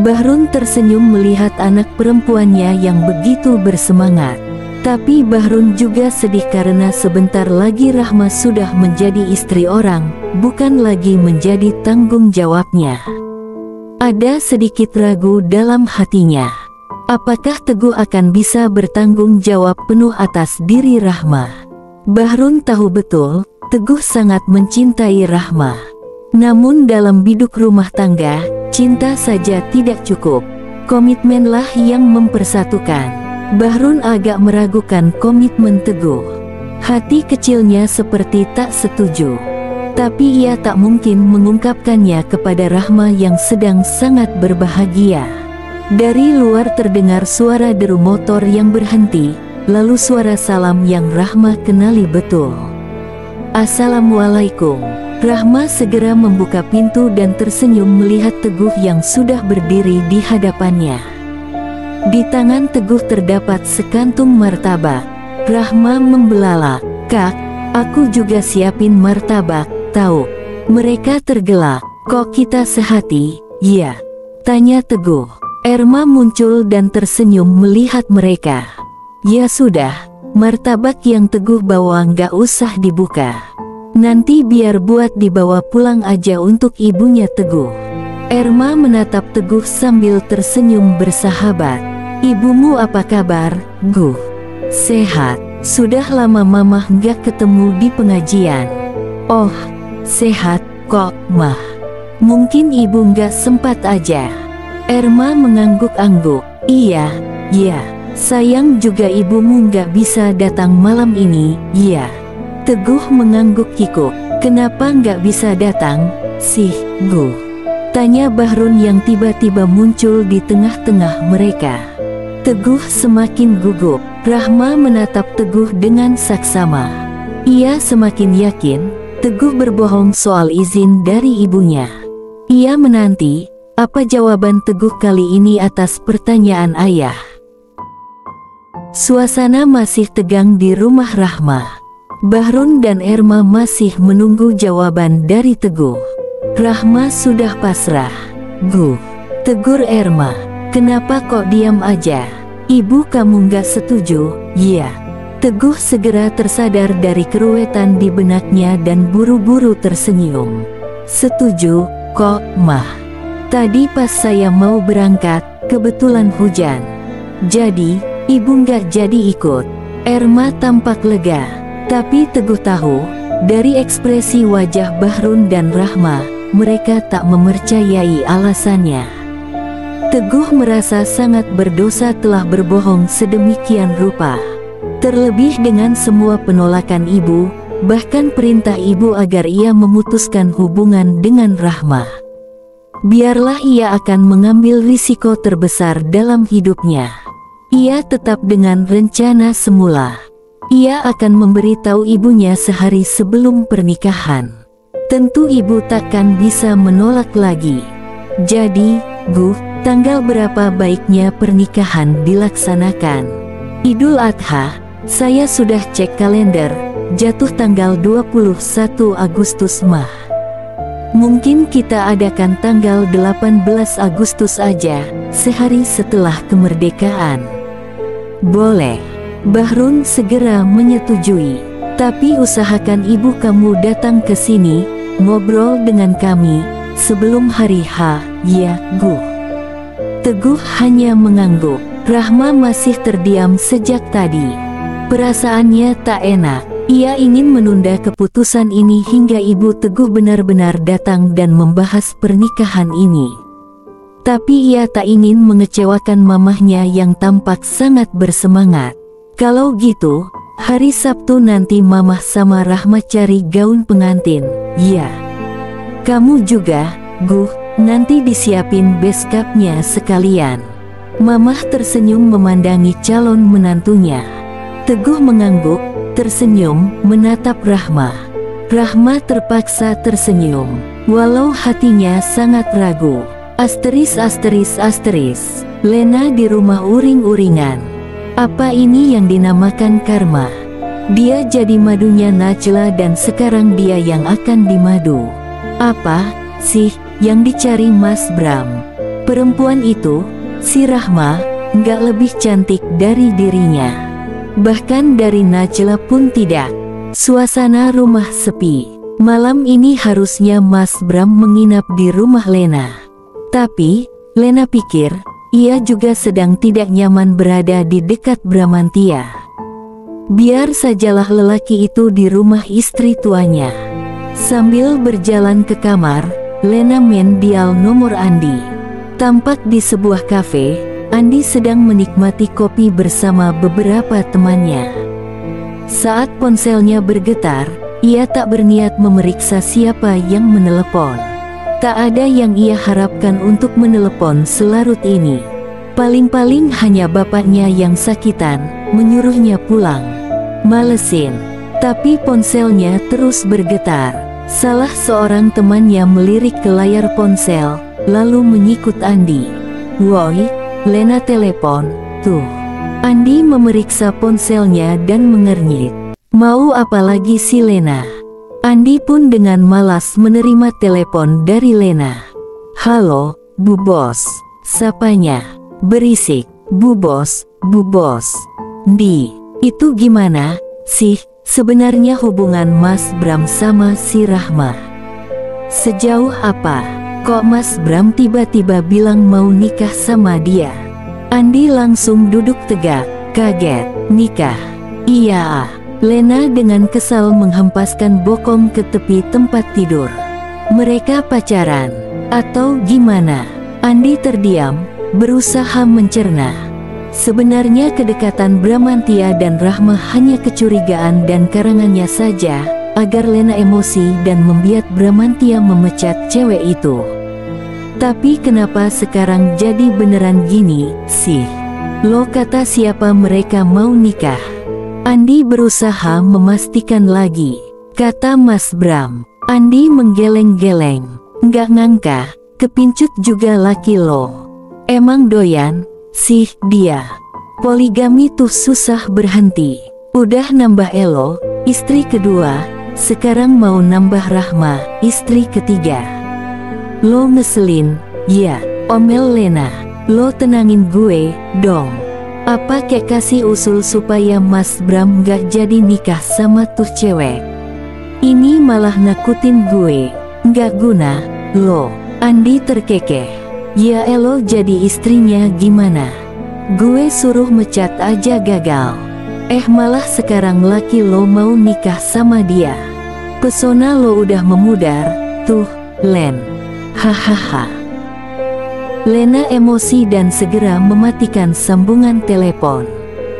Bahrun tersenyum melihat anak perempuannya yang begitu bersemangat. Tapi Bahrun juga sedih karena sebentar lagi Rahma sudah menjadi istri orang, bukan lagi menjadi tanggung jawabnya. Ada sedikit ragu dalam hatinya. Apakah Teguh akan bisa bertanggung jawab penuh atas diri Rahma? Bahrun tahu betul, Teguh sangat mencintai Rahma. Namun dalam biduk rumah tangga, cinta saja tidak cukup. Komitmenlah yang mempersatukan. Bahrun agak meragukan komitmen Teguh. Hati kecilnya seperti tak setuju. Tapi ia tak mungkin mengungkapkannya kepada Rahma yang sedang sangat berbahagia. Dari luar terdengar suara deru motor yang berhenti, lalu suara salam yang Rahma kenali betul. Assalamualaikum. Rahma segera membuka pintu dan tersenyum melihat Teguh yang sudah berdiri di hadapannya. Di tangan Teguh terdapat sekantung martabak. Rahma membelalak, "Kak, aku juga siapin martabak, tahu." Mereka tergelak. "Kok kita sehati?" "Iya," tanya Teguh. Erma muncul dan tersenyum melihat mereka. "Ya sudah, martabak yang Teguh bawa nggak usah dibuka. Nanti biar buat dibawa pulang aja untuk ibunya Teguh." Erma menatap Teguh sambil tersenyum bersahabat. "Ibumu apa kabar, Guh?" "Sehat. Sudah lama Mamah nggak ketemu di pengajian." "Oh, sehat kok, Mah. Mungkin ibu nggak sempat aja." Erma mengangguk-angguk. "Iya, ya. Sayang juga ibumu nggak bisa datang malam ini, ya." Teguh mengangguk kikuk. "Kenapa nggak bisa datang, sih, Guh?" tanya Bahrun yang tiba-tiba muncul di tengah-tengah mereka. Teguh semakin gugup. Rahma menatap Teguh dengan saksama. Ia semakin yakin Teguh berbohong soal izin dari ibunya. Ia menanti apa jawaban Teguh kali ini atas pertanyaan ayah. Suasana masih tegang di rumah Rahma. Bahrun dan Erma masih menunggu jawaban dari Teguh. Rahma sudah pasrah. "Guh," tegur Erma, "kenapa kok diam aja? Ibu kamu nggak setuju?" "Iya." Teguh segera tersadar dari keruwetan di benaknya dan buru-buru tersenyum. "Setuju kok, Mah. Tadi pas saya mau berangkat, kebetulan hujan. Jadi, ibu nggak jadi ikut." Erma tampak lega. Tapi Teguh tahu, dari ekspresi wajah Bahrun dan Rahma, mereka tak mempercayai alasannya. Teguh merasa sangat berdosa telah berbohong sedemikian rupa. Terlebih dengan semua penolakan ibu, bahkan perintah ibu agar ia memutuskan hubungan dengan Rahma. Biarlah ia akan mengambil risiko terbesar dalam hidupnya. Ia tetap dengan rencana semula. Ia akan memberitahu ibunya sehari sebelum pernikahan. Tentu ibu takkan bisa menolak lagi. "Jadi, Guh, tanggal berapa baiknya pernikahan dilaksanakan?" "Idul Adha, saya sudah cek kalender, jatuh tanggal 21 Agustus, Mah. Mungkin kita adakan tanggal 18 Agustus aja, sehari setelah kemerdekaan." "Boleh." Bahrun segera menyetujui. "Tapi usahakan ibu kamu datang ke sini, ngobrol dengan kami, sebelum hari H, ya, Guh." Teguh hanya mengangguk. Rahma masih terdiam sejak tadi. Perasaannya tak enak. Ia ingin menunda keputusan ini hingga ibu Teguh benar-benar datang dan membahas pernikahan ini. Tapi ia tak ingin mengecewakan mamahnya yang tampak sangat bersemangat. "Kalau gitu, hari Sabtu nanti Mamah sama Rahma cari gaun pengantin, ya. Kamu juga, Guh, nanti disiapin beskapnya sekalian." Mamah tersenyum memandangi calon menantunya. Teguh mengangguk, tersenyum, menatap Rahma. Rahma terpaksa tersenyum, walau hatinya sangat ragu. Asteris asteris asteris. Lena di rumah uring-uringan. Apa ini yang dinamakan karma? Dia jadi madunya Najla dan sekarang dia yang akan dimadu. Apa sih yang dicari Mas Bram? Perempuan itu, si Rahma, nggak lebih cantik dari dirinya. Bahkan dari Najla pun tidak. Suasana rumah sepi. Malam ini harusnya Mas Bram menginap di rumah Lena. Tapi, Lena pikir, ia juga sedang tidak nyaman berada di dekat Bramantia. Biar sajalah lelaki itu di rumah istri tuanya. Sambil berjalan ke kamar, Lena mendial nomor Andi. Tampak di sebuah kafe, Andi sedang menikmati kopi bersama beberapa temannya. Saat ponselnya bergetar, ia tak berniat memeriksa siapa yang menelepon. Tak ada yang ia harapkan untuk menelepon selarut ini. Paling-paling hanya bapaknya yang sakitan, menyuruhnya pulang. Malesin. Tapi ponselnya terus bergetar. Salah seorang temannya melirik ke layar ponsel, lalu menyikut Andi. "Woi, Lena telepon, tuh." Andi memeriksa ponselnya dan mengernyit. Mau apa lagi si Lena? Andi pun dengan malas menerima telepon dari Lena. "Halo, Bu Bos," sapanya. Berisik. Bu Bos, Bu Bos." "Di, itu gimana sih sebenarnya hubungan Mas Bram sama si Rahma? Sejauh apa? Kok Mas Bram tiba-tiba bilang mau nikah sama dia?" Andi langsung duduk tegak, kaget. "Nikah? Iya." Lena dengan kesal menghempaskan bokong ke tepi tempat tidur. "Mereka pacaran? Atau gimana?" Andi terdiam, berusaha mencerna. Sebenarnya kedekatan Bramantia dan Rahma hanya kecurigaan dan karangannya saja, agar Lena emosi dan membiat Bramantia memecat cewek itu. Tapi kenapa sekarang jadi beneran gini sih? Lo kata siapa mereka mau nikah? Andi berusaha memastikan lagi. Kata Mas Bram. Andi menggeleng-geleng. Nggak ngangka, kepincut juga laki lo. Emang doyan sih dia. Poligami tuh susah berhenti. Udah nambah Elo, istri kedua, sekarang mau nambah Rahma, istri ketiga. Lo ngeselin, ya, omel Lena. Lo tenangin gue dong. Apa kek kasih usul supaya Mas Bram gak jadi nikah sama tuh cewek? Ini malah nakutin gue. Gak guna, lo. Andi terkekeh. Ya Elo jadi istrinya gimana? Gue suruh mecat aja gagal. Malah sekarang laki lo mau nikah sama dia. Pesona lo udah memudar, tuh, Len. Hahaha. Lena emosi dan segera mematikan sambungan telepon.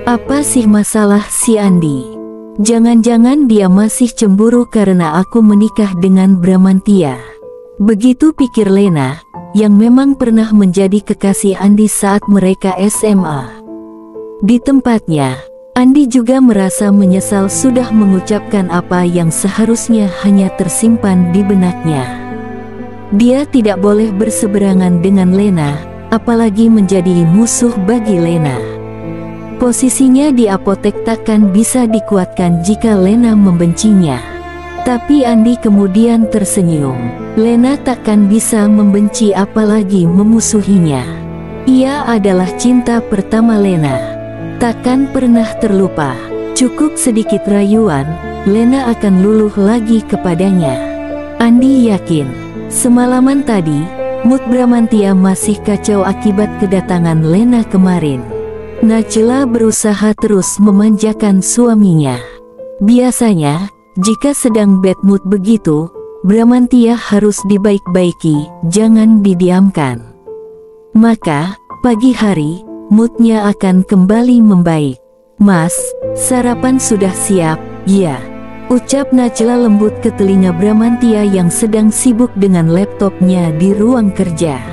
Apa sih masalah si Andi? Jangan-jangan dia masih cemburu karena aku menikah dengan Bramantia. Begitu pikir Lena, yang memang pernah menjadi kekasih Andi saat mereka SMA. Di tempatnya, Andi juga merasa menyesal sudah mengucapkan apa yang seharusnya hanya tersimpan di benaknya. Dia tidak boleh berseberangan dengan Lena, apalagi menjadi musuh bagi Lena. Posisinya di apotek takkan bisa dikuatkan jika Lena membencinya. Tapi Andi kemudian tersenyum. Lena takkan bisa membenci apalagi memusuhinya. Ia adalah cinta pertama Lena. Takkan pernah terlupa. Cukup sedikit rayuan, Lena akan luluh lagi kepadanya. Andi yakin. Semalaman tadi, mood Bramantia masih kacau akibat kedatangan Lena kemarin. Najla berusaha terus memanjakan suaminya. Biasanya, jika sedang bad mood begitu, Bramantia harus dibaik-baiki, jangan didiamkan. Maka, pagi hari, moodnya akan kembali membaik. "Mas, sarapan sudah siap?" "Ya," ucap Najla lembut ke telinga Bramantia yang sedang sibuk dengan laptopnya di ruang kerja.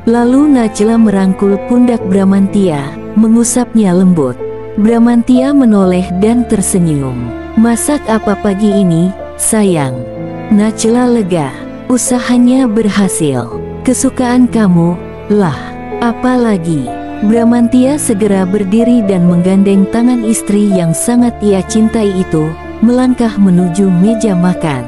Lalu Najla merangkul pundak Bramantia, mengusapnya lembut. Bramantia menoleh dan tersenyum. "Masak apa pagi ini, sayang?" Najla lega. Usahanya berhasil. Kesukaan kamu, lah, apa lagi? Bramantya segera berdiri dan menggandeng tangan istri yang sangat ia cintai itu, melangkah menuju meja makan.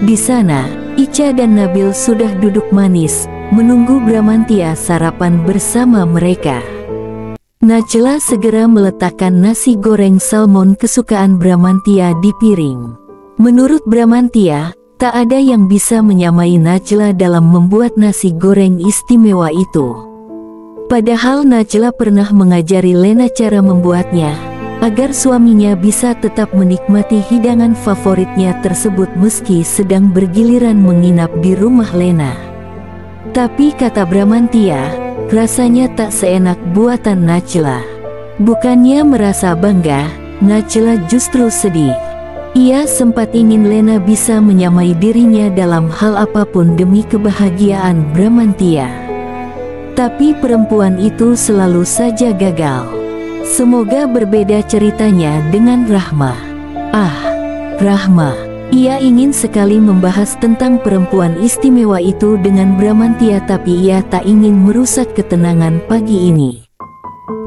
Di sana, Ica dan Nabil sudah duduk manis, menunggu Bramantya sarapan bersama mereka. Najla segera meletakkan nasi goreng salmon kesukaan Bramantya di piring. Menurut Bramantya, tak ada yang bisa menyamai Najla dalam membuat nasi goreng istimewa itu. Padahal Najla pernah mengajari Lena cara membuatnya, agar suaminya bisa tetap menikmati hidangan favoritnya tersebut meski sedang bergiliran menginap di rumah Lena. Tapi kata Bramantya, rasanya tak seenak buatan Najla. Bukannya merasa bangga, Najla justru sedih. Ia sempat ingin Lena bisa menyamai dirinya dalam hal apapun demi kebahagiaan Bramantya. Tapi perempuan itu selalu saja gagal. Semoga berbeda ceritanya dengan Rahma. Ah, Rahma. Ia ingin sekali membahas tentang perempuan istimewa itu dengan Bramantya, tapi ia tak ingin merusak ketenangan pagi ini.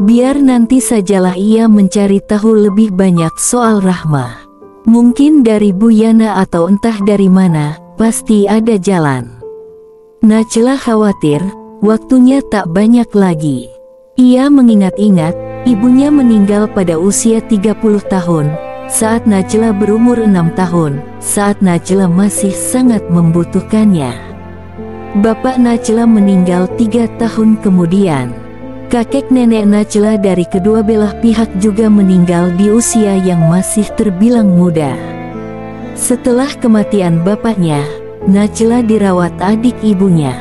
Biar nanti sajalah ia mencari tahu lebih banyak soal Rahma. Mungkin dari Bu Yana atau entah dari mana, pasti ada jalan. Najla khawatir, waktunya tak banyak lagi. Ia mengingat-ingat, ibunya meninggal pada usia 30 tahun. Saat Najla berumur 6 tahun, saat Najla masih sangat membutuhkannya. Bapak Najla meninggal 3 tahun kemudian. Kakek nenek Najla dari kedua belah pihak juga meninggal di usia yang masih terbilang muda. Setelah kematian bapaknya, Najla dirawat adik ibunya.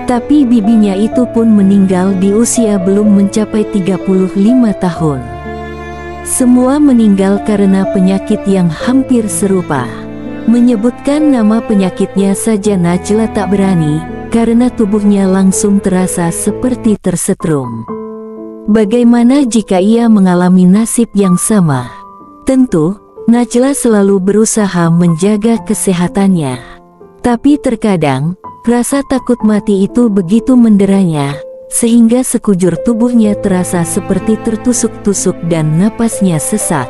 Tapi bibinya itu pun meninggal di usia belum mencapai 35 tahun. Semua meninggal karena penyakit yang hampir serupa. Menyebutkan nama penyakitnya saja Najla tak berani, karena tubuhnya langsung terasa seperti tersetrum. Bagaimana jika ia mengalami nasib yang sama? Tentu, Najla selalu berusaha menjaga kesehatannya. Tapi terkadang, rasa takut mati itu begitu menderanya, sehingga sekujur tubuhnya terasa seperti tertusuk-tusuk dan napasnya sesak.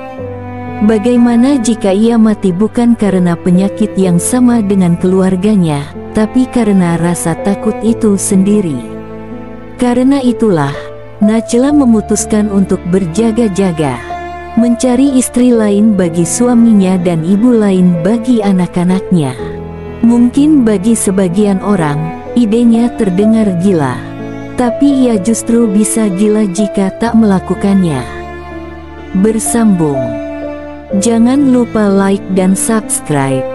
Bagaimana jika ia mati bukan karena penyakit yang sama dengan keluarganya, tapi karena rasa takut itu sendiri? Karena itulah, Najla memutuskan untuk berjaga-jaga, mencari istri lain bagi suaminya dan ibu lain bagi anak-anaknya. Mungkin bagi sebagian orang, idenya terdengar gila. Tapi ia justru bisa gila jika tak melakukannya. Bersambung. Jangan lupa like dan subscribe.